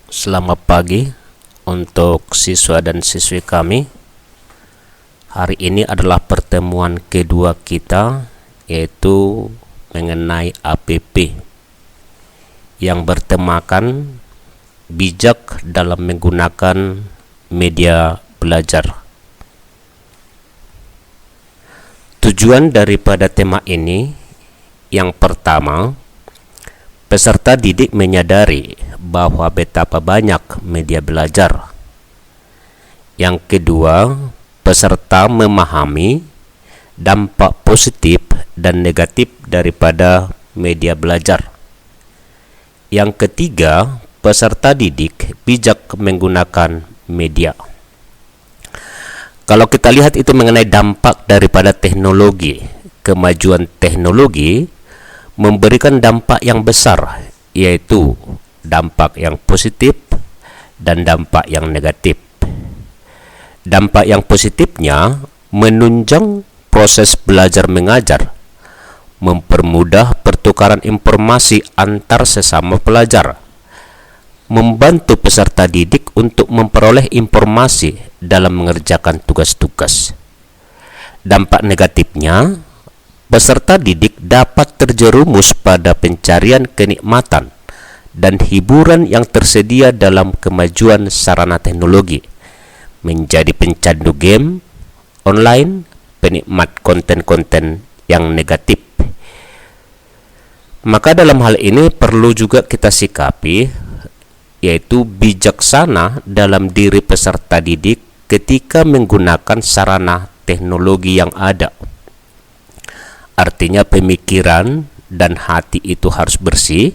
Selamat pagi untuk siswa dan siswi kami. Hari ini adalah pertemuan kedua kita, yaitu mengenai APP yang bertemakan bijak dalam menggunakan media belajar. Tujuan daripada tema ini, yang pertama, peserta didik menyadari bahwa betapa banyak media belajar. Yang kedua, peserta memahami dampak positif dan negatif daripada media belajar. Yang ketiga, peserta didik bijak menggunakan media. Kalau kita lihat itu mengenai dampak daripada teknologi, kemajuan teknologi memberikan dampak yang besar, yaitu dampak yang positif dan dampak yang negatif. Dampak yang positifnya menunjang proses belajar mengajar, mempermudah pertukaran informasi antar sesama pelajar, membantu peserta didik untuk memperoleh informasi dalam mengerjakan tugas-tugas. Dampak negatifnya, peserta didik dapat terjerumus pada pencarian kenikmatan dan hiburan yang tersedia dalam kemajuan sarana teknologi, menjadi pencandu game online, penikmat konten-konten yang negatif. Maka dalam hal ini perlu juga kita sikapi, yaitu bijaksana dalam diri peserta didik ketika menggunakan sarana teknologi yang ada. Artinya pemikiran dan hati itu harus bersih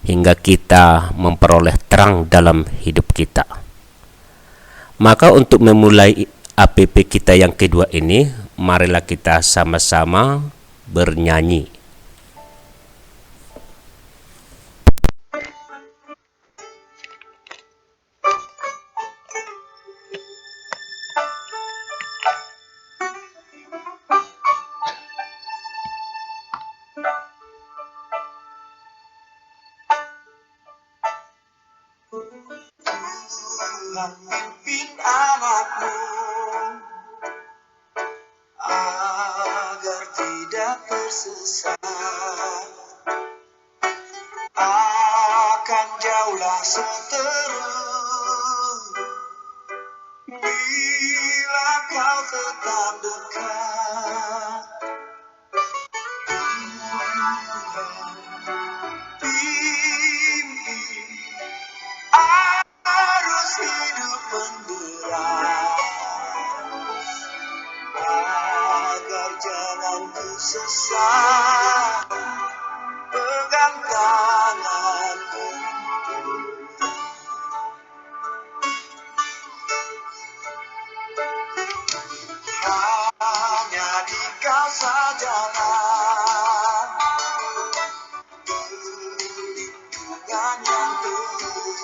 hingga kita memperoleh terang dalam hidup kita. Maka untuk memulai APP kita yang kedua ini, marilah kita sama-sama bernyanyi. Tuhan pimpin anakmu agar tidak tersesat, akan jauhlah seteru bila kau tetap dekat. Arus hidup menderas agar jangan tersesat, pegang tanganku. Hanya dikau sajalah perlindungan yang teguh.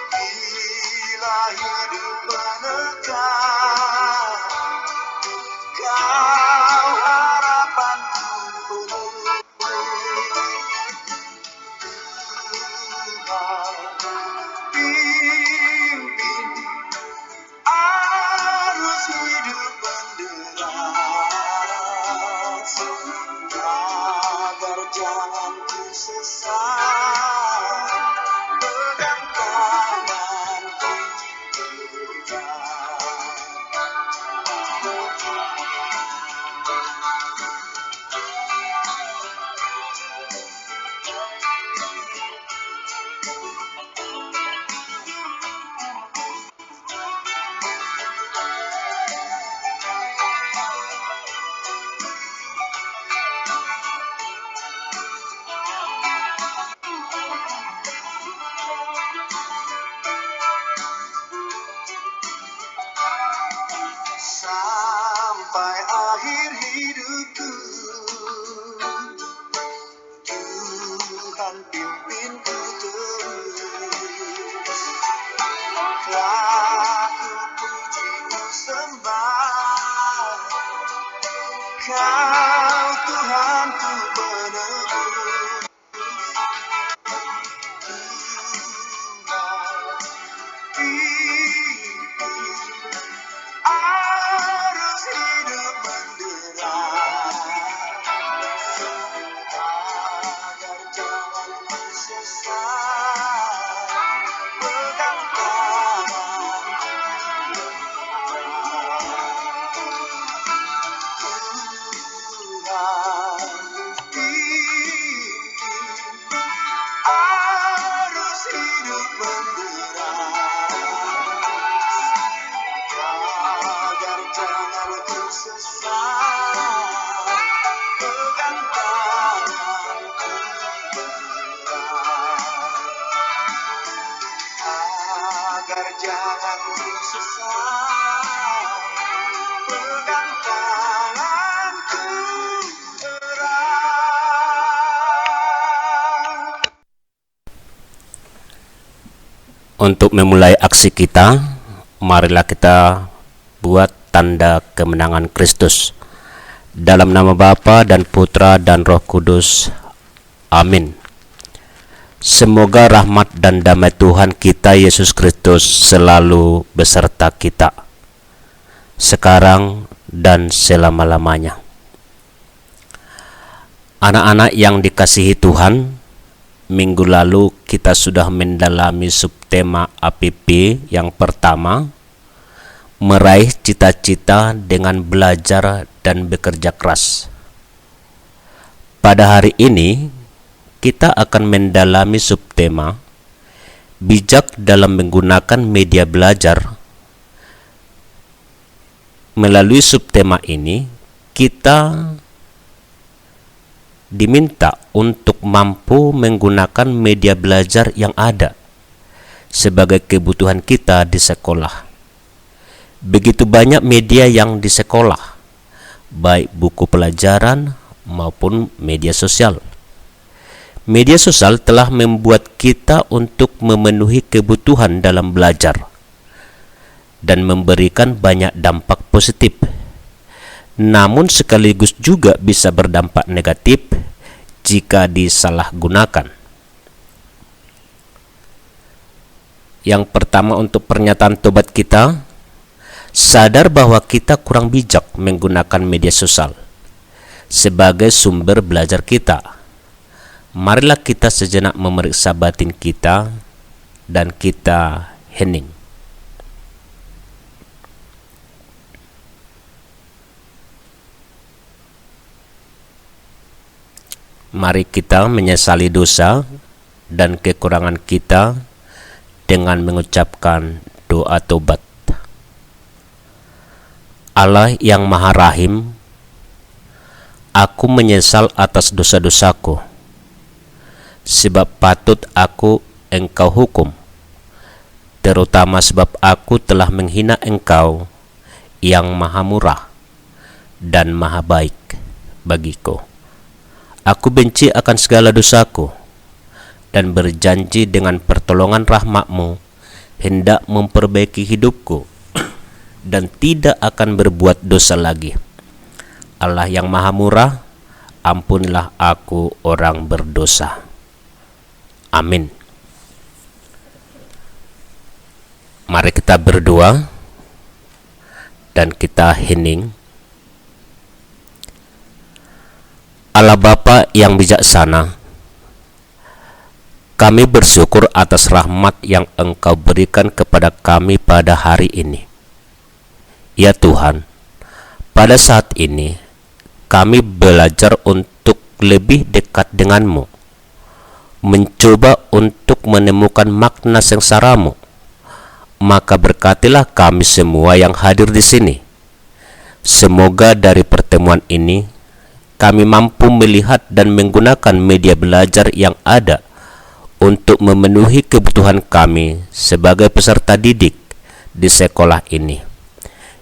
Bila hidup menekan, kau harapanku penuh. Tuhan pimpin arus hidup menderas agar jangan tersesat, pegang tanganku sampai akhir hidupku. Tuhan pimpinku terus, telah ku puji ku sembah, Kau Tuhanku penebus. jangan tersesat. Pegang tanganku erat. Untuk memulai aksi kita, marilah kita buat tanda kemenangan Kristus. Dalam nama Bapa dan Putra dan Roh Kudus. Amin. Semoga rahmat dan damai Tuhan kita Yesus Kristus selalu beserta kita, sekarang dan selama-lamanya. Anak-anak yang dikasihi Tuhan, minggu lalu kita sudah mendalami subtema APP yang pertama, meraih cita-cita dengan belajar dan bekerja keras. Pada hari ini kita akan mendalami subtema bijak dalam menggunakan media belajar. Melalui subtema ini kita diminta untuk mampu menggunakan media belajar yang ada sebagai kebutuhan kita di sekolah. Begitu banyak media yang di sekolah, baik buku pelajaran maupun media sosial. Media sosial telah membuat kita untuk memenuhi kebutuhan dalam belajar dan memberikan banyak dampak positif. Namun sekaligus juga bisa berdampak negatif jika disalahgunakan. Yang pertama, untuk pernyataan tobat kita, sadar bahwa kita kurang bijak menggunakan media sosial sebagai sumber belajar kita. Marilah kita sejenak memeriksa batin kita dan kita hening. Mari kita menyesali dosa dan kekurangan kita dengan mengucapkan doa tobat. Allah yang Maha Rahim, aku menyesal atas dosa-dosaku, sebab patut aku Engkau hukum, terutama sebab aku telah menghina Engkau yang Maha Murah dan Maha Baik bagiku. Aku benci akan segala dosaku dan berjanji dengan pertolongan rahmat-Mu hendak memperbaiki hidupku dan tidak akan berbuat dosa lagi. Allah yang Maha Murah, ampunilah aku orang berdosa. Amin. Mari kita berdoa dan kita hening. Allah Bapa yang bijaksana, kami bersyukur atas rahmat yang Engkau berikan kepada kami pada hari ini. Ya Tuhan, pada saat ini kami belajar untuk lebih dekat denganmu, mencoba untuk menemukan makna sengsara-Mu. Maka berkatilah kami semua yang hadir di sini. Semoga dari pertemuan ini kami mampu melihat dan menggunakan media belajar yang ada untuk memenuhi kebutuhan kami sebagai peserta didik di sekolah ini.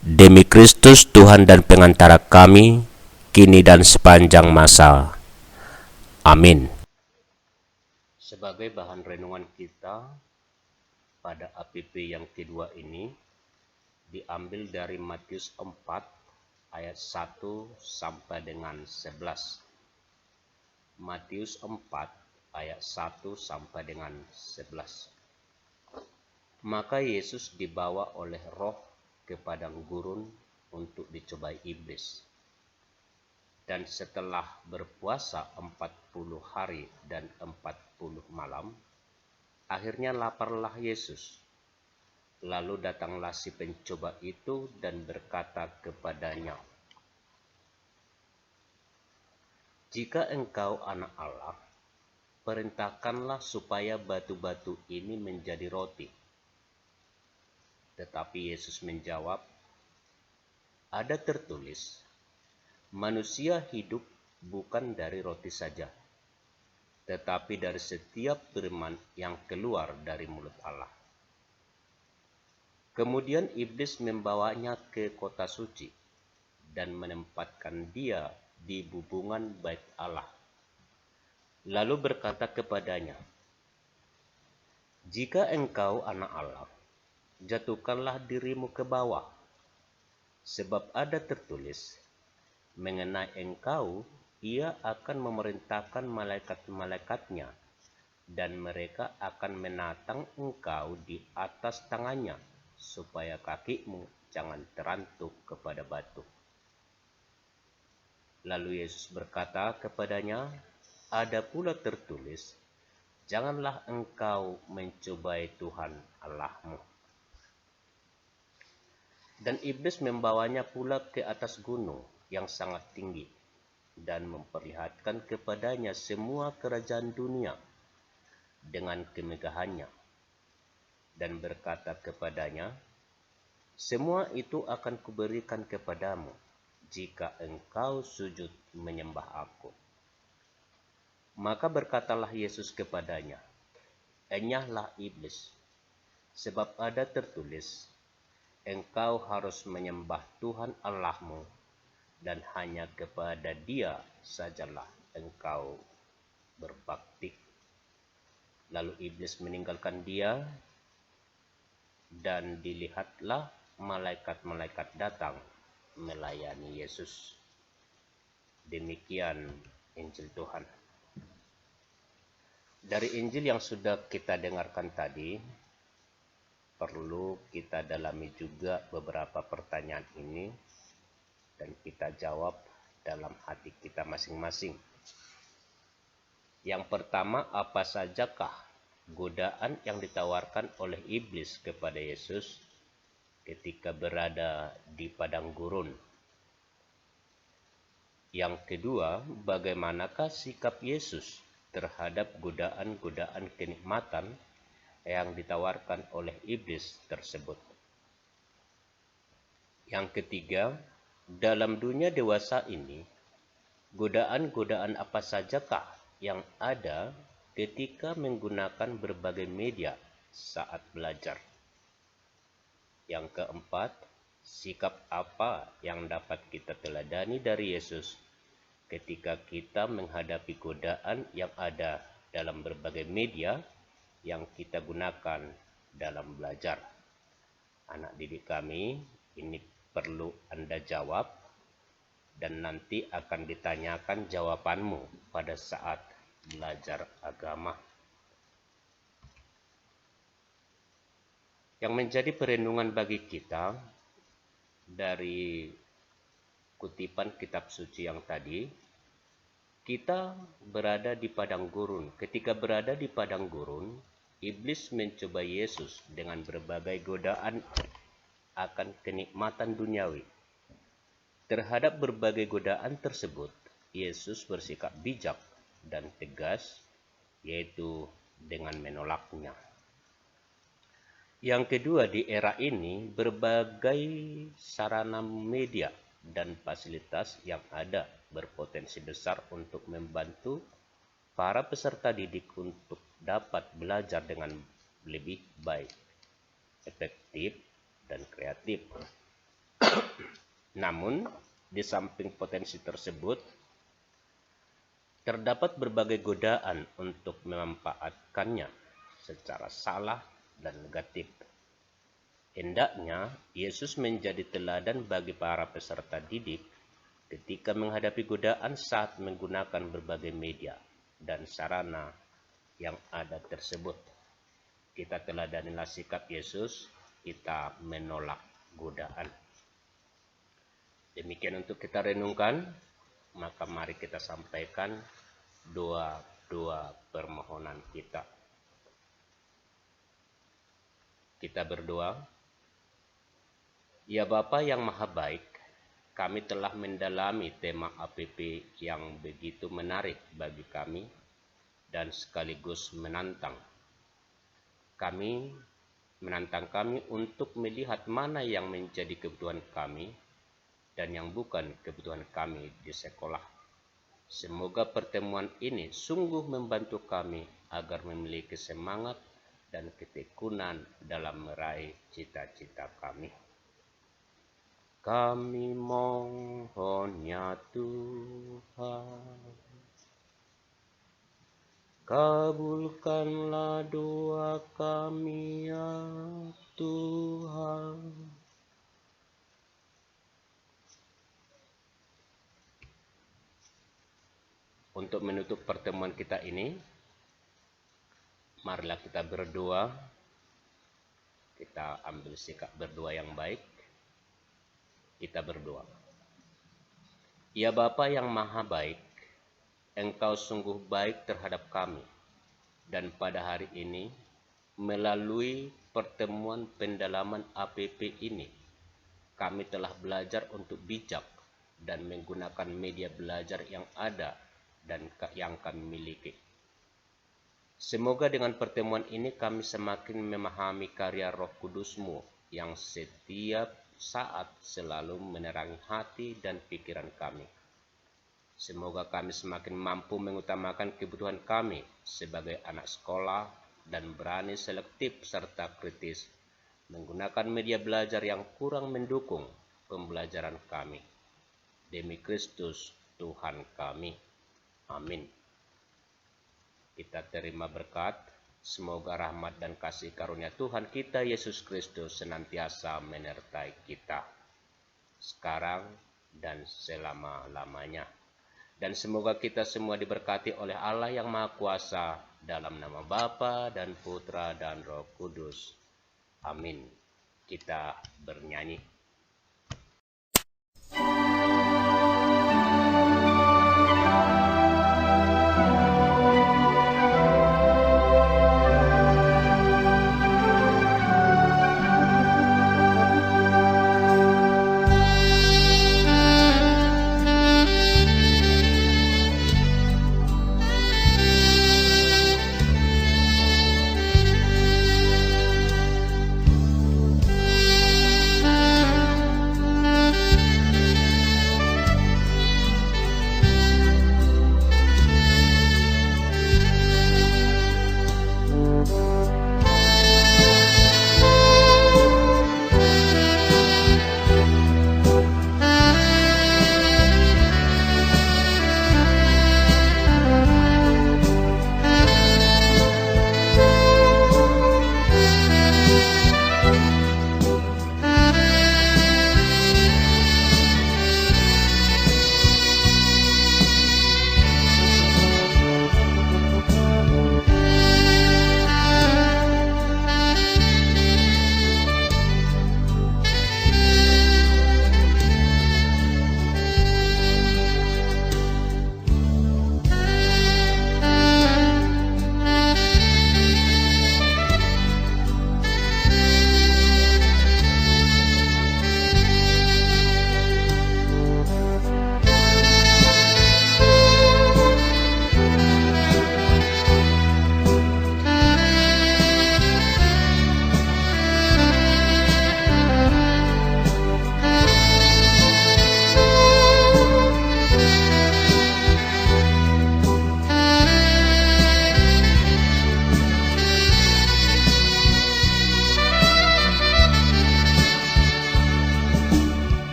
Demi Kristus Tuhan dan pengantara kami, kini dan sepanjang masa. Amin. Sebagai bahan renungan kita pada APP yang kedua ini diambil dari Matius 4 ayat 1 sampai dengan 11. Matius 4 ayat 1 sampai dengan 11. Maka Yesus dibawa oleh Roh ke padang gurun untuk dicobai iblis. Dan setelah berpuasa 40 hari dan 40 malam, akhirnya laparlah Yesus. Lalu datanglah si pencoba itu dan berkata kepadanya, "Jika engkau anak Allah, perintahkanlah supaya batu-batu ini menjadi roti." Tetapi Yesus menjawab, "Ada tertulis, manusia hidup bukan dari roti saja, tetapi dari setiap firman yang keluar dari mulut Allah." Kemudian iblis membawanya ke kota suci dan menempatkan dia di bubungan bait Allah. Lalu berkata kepadanya, "Jika engkau anak Allah, jatuhkanlah dirimu ke bawah. Sebab ada tertulis, mengenai engkau, ia akan memerintahkan malaikat-malaikatnya, dan mereka akan menatang engkau di atas tangannya, supaya kakimu jangan terantuk kepada batu." Lalu Yesus berkata kepadanya, "Ada pula tertulis, janganlah engkau mencobai Tuhan Allahmu." Dan iblis membawanya pula ke atas gunung yang sangat tinggi dan memperlihatkan kepadanya semua kerajaan dunia dengan kemegahannya, dan berkata kepadanya, "Semua itu akan kuberikan kepadamu jika engkau sujud menyembah aku." Maka berkatalah Yesus kepadanya, "Enyahlah iblis, sebab ada tertulis, engkau harus menyembah Tuhan Allahmu, dan hanya kepada Dia sajalah engkau berbakti." Lalu iblis meninggalkan dia, dan dilihatlah malaikat-malaikat datang melayani Yesus. Demikian Injil Tuhan. Dari Injil yang sudah kita dengarkan tadi, perlu kita dalami juga beberapa pertanyaan ini dan kita jawab dalam hati kita masing-masing. Yang pertama, apa sajakah godaan yang ditawarkan oleh iblis kepada Yesus ketika berada di padang gurun? Yang kedua, bagaimanakah sikap Yesus terhadap godaan-godaan kenikmatan yang ditawarkan oleh iblis tersebut? Yang ketiga, dalam dunia dewasa ini, godaan-godaan apa sajakah yang ada ketika menggunakan berbagai media saat belajar? Yang keempat, sikap apa yang dapat kita teladani dari Yesus ketika kita menghadapi godaan yang ada dalam berbagai media yang kita gunakan dalam belajar? Anak didik kami, ini perlu Anda jawab, dan nanti akan ditanyakan jawabanmu pada saat belajar agama. Yang menjadi perenungan bagi kita dari kutipan kitab suci yang tadi, kita berada di padang gurun. Ketika berada di padang gurun, iblis mencoba Yesus dengan berbagai godaan akan kenikmatan duniawi. Terhadap berbagai godaan tersebut, Yesus bersikap bijak dan tegas, yaitu dengan menolaknya. Yang kedua, di era ini berbagai sarana media dan fasilitas yang ada berpotensi besar untuk membantu para peserta didik untuk dapat belajar dengan lebih baik, efektif, dan kreatif. Namun, di samping potensi tersebut, terdapat berbagai godaan untuk memanfaatkannya secara salah dan negatif. Hendaknya Yesus menjadi teladan bagi para peserta didik ketika menghadapi godaan saat menggunakan berbagai media dan sarana yang ada tersebut. Kita teladanilah sikap Yesus, kita menolak godaan. Demikian untuk kita renungkan. Maka mari kita sampaikan doa permohonan kita. Kita berdoa. Ya Bapa yang Maha Baik, kami telah mendalami tema APP yang begitu menarik bagi kami dan sekaligus menantang. Menantang kami untuk melihat mana yang menjadi kebutuhan kami dan yang bukan kebutuhan kami di sekolah. Semoga pertemuan ini sungguh membantu kami agar memiliki semangat dan ketekunan dalam meraih cita-cita kami. Kami mohon ya Tuhan, kabulkanlah doa kami ya Tuhan. Untuk menutup pertemuan kita ini, marilah kita berdoa. Kita ambil sikap berdoa yang baik. Kita berdoa. Ya Bapa yang Maha Baik, Engkau sungguh baik terhadap kami. Dan pada hari ini, melalui pertemuan pendalaman APP ini, kami telah belajar untuk bijak dan menggunakan media belajar yang ada dan yang kami miliki. Semoga dengan pertemuan ini kami semakin memahami karya Roh Kudus-Mu yang setiap saat selalu menerangi hati dan pikiran kami. Semoga kami semakin mampu mengutamakan kebutuhan kami sebagai anak sekolah dan berani selektif serta kritis menggunakan media belajar yang kurang mendukung pembelajaran kami. Demi Kristus Tuhan kami. Amin. Kita terima berkat. Semoga rahmat dan kasih karunia Tuhan kita Yesus Kristus senantiasa menyertai kita sekarang dan selama-lamanya. Dan semoga kita semua diberkati oleh Allah yang Maha Kuasa dalam nama Bapa dan Putra dan Roh Kudus. Amin. Kita bernyanyi.